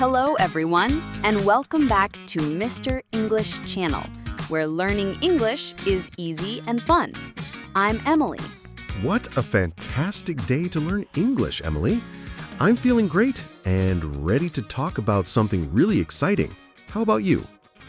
Hello, everyone, and welcome back to Mr. English Channel, where learning English is easy and fun. I'm Emily. What a fantastic day to learn English, Emily. I'm feeling great and ready to talk about something really exciting. How about you?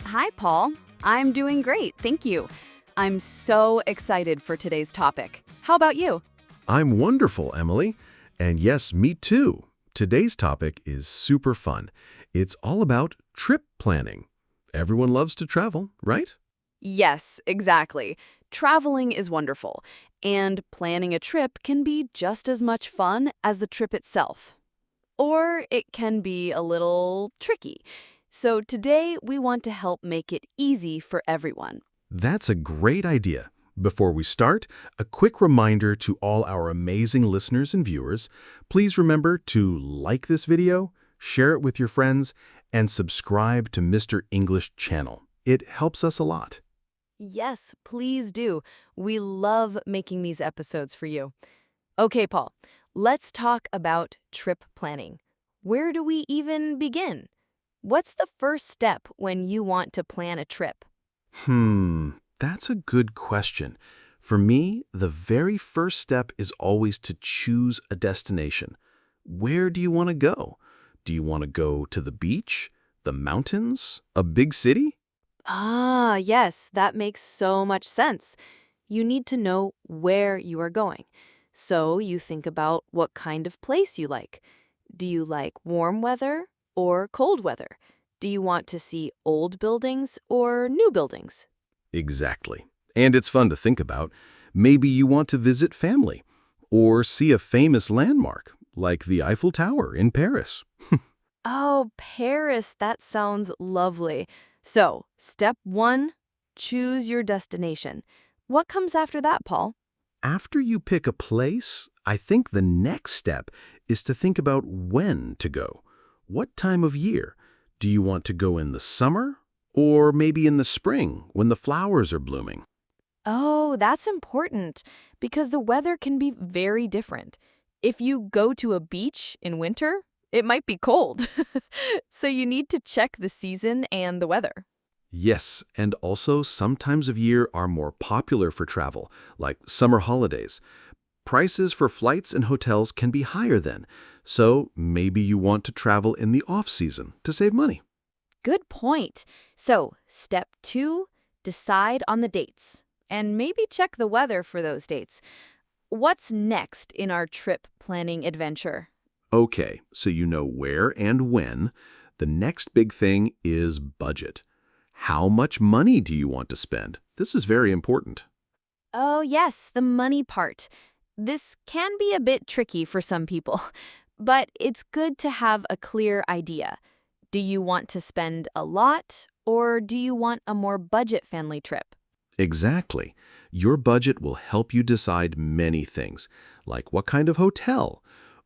Hi, Paul. I'm doing great, thank you. I'm so excited for today's topic. How about you? I'm wonderful, Emily. And yes, me too. Today's topic is super fun. It's all about trip planning. Everyone loves to travel, right? Yes, exactly. Traveling is wonderful, and planning a trip can be just as much fun as the trip itself. Or it can be a little tricky. So today we want to help make it easy for everyone. That's a great idea. Before we start, a quick reminder to all our amazing listeners and viewers, please remember to like this video, share it with your friends, and subscribe to Mr. English Channel. It helps us a lot. Yes, please do. We love making these episodes for you. Okay, Paul, let's talk about trip planning. Where do we even begin? What's the first step when you want to plan a trip? That's a good question. For me, the very first step is always to choose a destination. Where do you want to go? Do you want to go to the beach, the mountains, a big city? Ah, yes, that makes so much sense. You need to know where you are going. So you think about what kind of place you like. Do you like warm weather or cold weather? Do you want to see old buildings or new buildings? Exactly. And it's fun to think about. Maybe you want to visit family or see a famous landmark like the Eiffel Tower in Paris. Oh, Paris, that sounds lovely. So, step one, choose your destination. What comes after that, Paul? After you pick a place, I think the next step is to think about when to go. What time of year? Do you want to go in the summer or maybe in the spring when the flowers are blooming? Oh, that's important because the weather can be very different. If you go to a beach in winter, it might be cold. So you need to check the season and the weather. Yes, and also some times of year are more popular for travel, like summer holidays. Prices for flights and hotels can be higher then, so maybe you want to travel in the off-season to save money. Good point. So, step two, decide on the dates and maybe check the weather for those dates. What's next in our trip planning adventure? Okay, so you know where and when. The next big thing is budget. How much money do you want to spend? This is very important. Oh, yes, the money part. This can be a bit tricky for some people, but it's good to have a clear idea. Do you want to spend a lot, or do you want a more budget-friendly trip? Exactly. Your budget will help you decide many things, like what kind of hotel,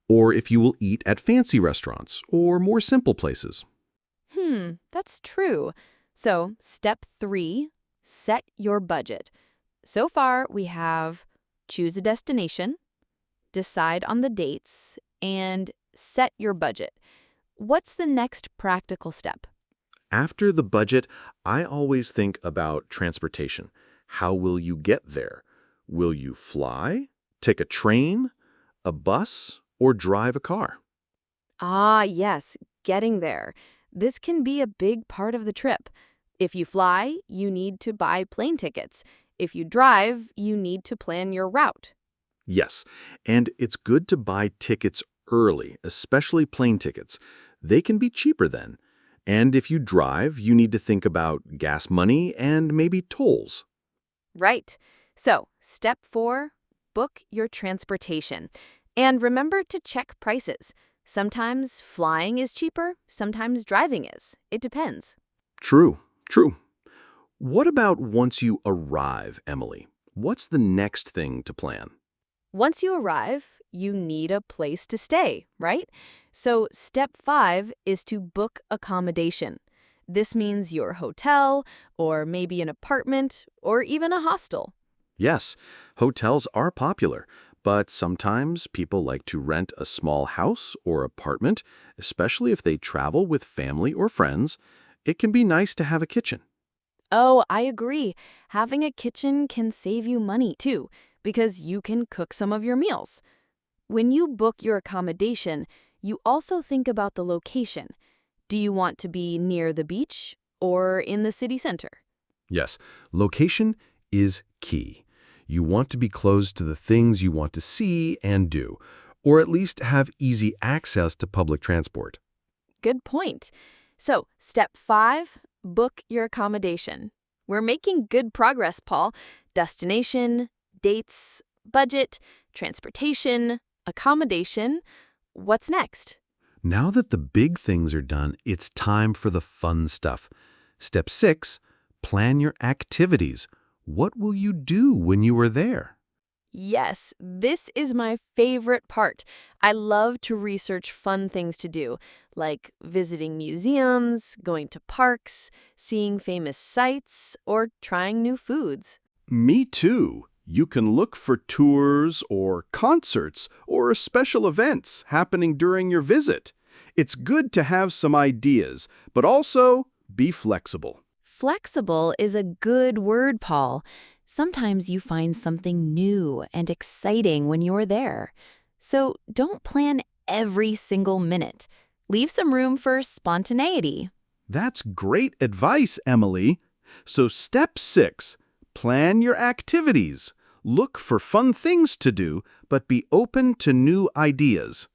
or if you will eat at fancy restaurants or more simple places. That's true. So, step three, set your budget. So far, we have choose a destination, decide on the dates, and set your budget. What's the next practical step? After the budget, I always think about transportation. How will you get there? Will you fly, take a train, a bus, or drive a car? Ah, yes, getting there. This can be a big part of the trip. If you fly, you need to buy plane tickets. If you drive, you need to plan your route. Yes, and it's good to buy tickets early, especially plane tickets. They can be cheaper then. And if you drive, you need to think about gas money and maybe tolls. Right. So, step four, book your transportation. And remember to check prices. Sometimes flying is cheaper, sometimes driving is. It depends. True, true. What about once you arrive, Emily? What's the next thing to plan? Once you arrive, you need a place to stay, right? So, step five is to book accommodation. This means your hotel, or maybe an apartment, or even a hostel. Yes, hotels are popular, But sometimes people like to rent a small house or apartment, especially if they travel with family or friends. It can be nice to have a kitchen. Oh, I agree. Having a kitchen can save you money too, because you can cook some of your meals. When you book your accommodation, you also think about the location. Do you want to be near the beach or in the city center? Yes, location is key. You want to be close to the things you want to see and do, or at least have easy access to public transport. Good point. So, step 5, book your accommodation. We're making good progress, Paul. Destination, dates, budget, transportation, accommodation. What's next? Now that the big things are done, it's time for the fun stuff. Step 6, plan your activities. What will you do when you are there? Yes, this is my favorite part. I love to research fun things to do, like visiting museums, going to parks, seeing famous sights, or trying new foods. Me too. You can look for tours or concerts or special events happening during your visit. It's good to have some ideas, but also be flexible. Flexible is a good word, Paul. Sometimes you find something new and exciting when you're there. So don't plan every single minute. Leave some room for spontaneity. That's great advice, Emily. So step 6, plan your activities. Look for fun things to do, but be open to new ideas.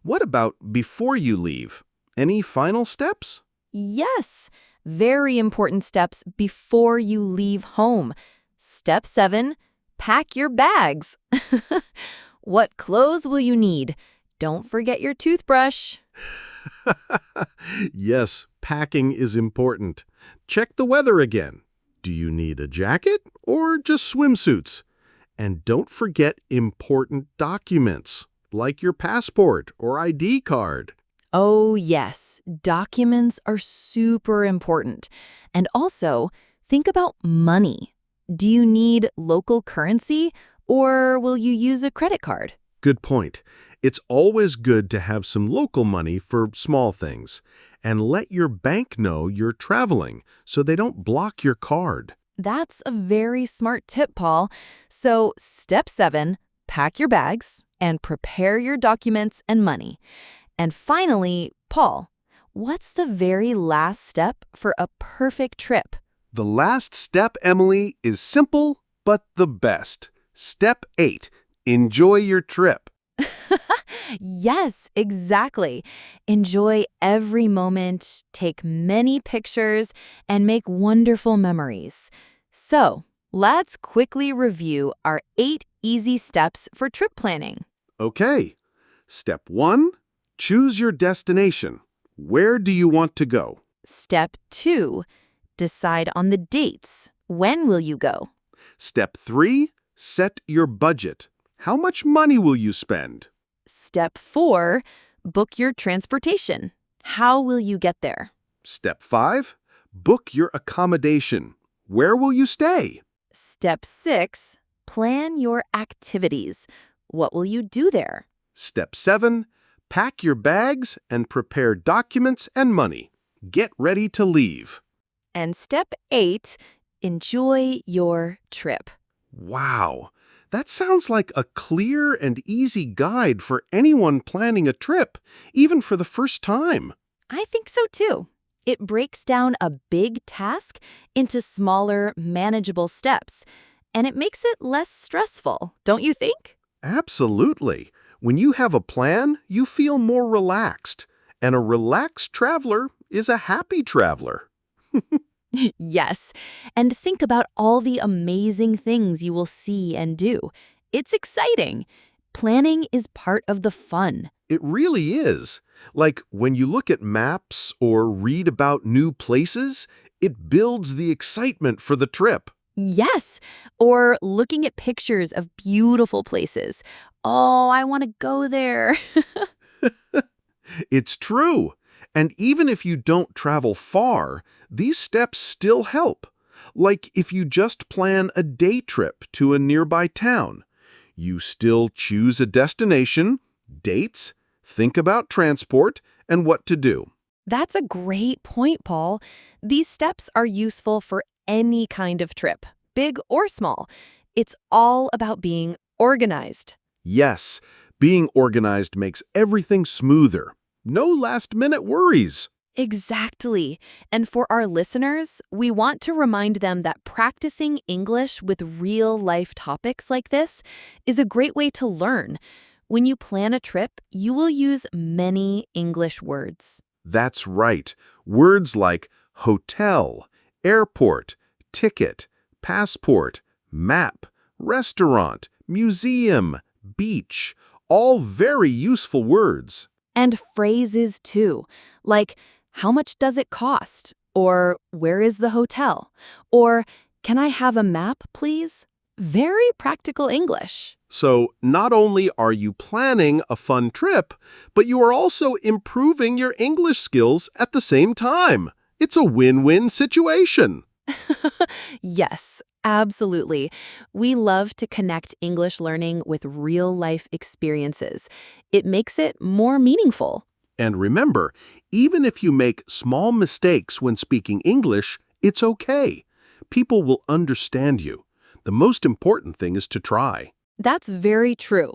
What about before you leave? Any final steps? Yes, very important steps before you leave home. Step 7, pack your bags. What clothes will you need? Don't forget your toothbrush. Yes, packing is important. Check the weather again. Do you need a jacket or just swimsuits? And don't forget important documents, like your passport or ID card. Oh, yes, documents are super important. And also, think about money. Do you need local currency or will you use a credit card? Good point. It's always good to have some local money for small things. And let your bank know you're traveling so they don't block your card. That's a very smart tip, Paul. So, step 7, pack your bags and prepare your documents and money. And finally, Paul, what's the very last step for a perfect trip? The last step, Emily, is simple but the best. Step 8, enjoy your trip. Yes, exactly. Enjoy every moment, take many pictures, and make wonderful memories. So, let's quickly review our 8 easy steps for trip planning. Okay. Step 1, choose your destination. Where do you want to go? Step 2, decide on the dates. When will you go? Step 3, set your budget. How much money will you spend? Step 4, book your transportation. How will you get there? Step 5, book your accommodation. Where will you stay? Step 6, plan your activities. What will you do there? Step 7, pack your bags and prepare documents and money. Get ready to leave. And step 8, enjoy your trip. Wow, that sounds like a clear and easy guide for anyone planning a trip, even for the first time. I think so too. It breaks down a big task into smaller, manageable steps, and it makes it less stressful, don't you think? Absolutely. When you have a plan, you feel more relaxed. And a relaxed traveler is a happy traveler. Yes, and think about all the amazing things you will see and do. It's exciting. Planning is part of the fun. It really is. Like when you look at maps or read about new places, it builds the excitement for the trip. Yes, or looking at pictures of beautiful places. Oh, I want to go there. It's true. And even if you don't travel far, these steps still help. Like if you just plan a day trip to a nearby town, You still choose a destination, dates, think about transport, and what to do. That's a great point, Paul. These steps are useful for any kind of trip, big or small. It's all about being organized. Yes, being organized makes everything smoother. No last-minute worries. Exactly. And for our listeners, we want to remind them that practicing English with real-life topics like this is a great way to learn. When you plan a trip, you will use many English words. That's right. Words like hotel, airport, ticket, passport, map, restaurant, museum, beach, all very useful words. And phrases too, like, how much does it cost? Or where is the hotel? Or can I have a map, please? Very practical English. So not only are you planning a fun trip, but you are also improving your English skills at the same time. It's a win-win situation. Yes, absolutely. We love to connect English learning with real-life experiences. It makes it more meaningful. And remember, even if you make small mistakes when speaking English, it's okay. People will understand you. The most important thing is to try. That's very true.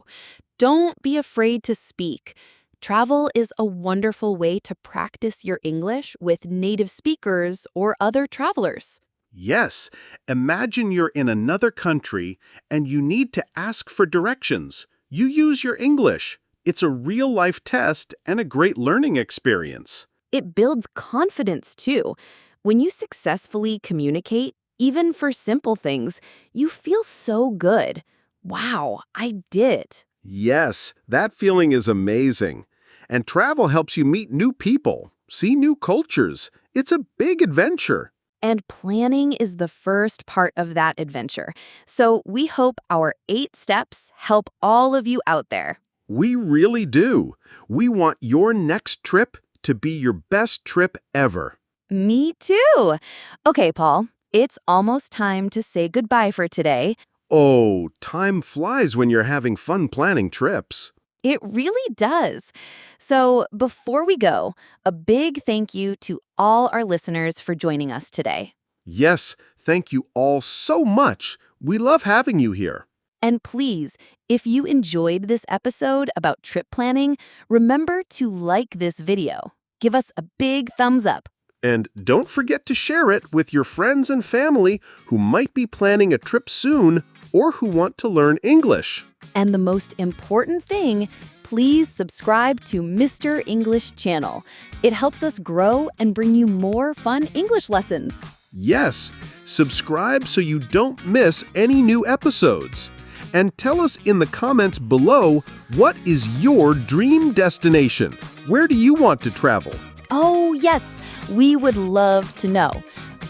Don't be afraid to speak. Travel is a wonderful way to practice your English with native speakers or other travelers. Yes, imagine you're in another country and you need to ask for directions. You use your English. It's a real-life test and a great learning experience. It builds confidence too. When you successfully communicate, even for simple things, you feel so good. Wow, I did it. Yes, that feeling is amazing. And travel helps you meet new people, see new cultures. It's a big adventure. And planning is the first part of that adventure. So we hope our 8 steps help all of you out there. We really do. We want your next trip to be your best trip ever. Me too. Okay, Paul, it's almost time to say goodbye for today. Oh, time flies when you're having fun planning trips. It really does. So before we go, a big thank you to all our listeners for joining us today. Yes, thank you all so much. We love having you here. And please, if you enjoyed this episode about trip planning, remember to like this video. Give us a big thumbs up. And don't forget to share it with your friends and family who might be planning a trip soon or who want to learn English. And the most important thing, please subscribe to Mr. English channel. It helps us grow and bring you more fun English lessons. Yes, subscribe so you don't miss any new episodes. And tell us in the comments below, what is your dream destination? Where do you want to travel? Oh, yes, we would love to know.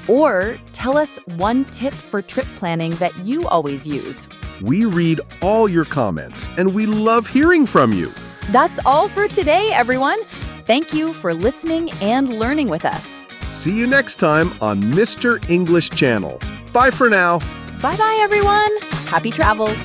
Or tell us one tip for trip planning that you always use. We read all your comments, and we love hearing from you. That's all for today, everyone. Thank you for listening and learning with us. See you next time on Mr. English Channel. Bye for now. Bye-bye, everyone. Happy travels.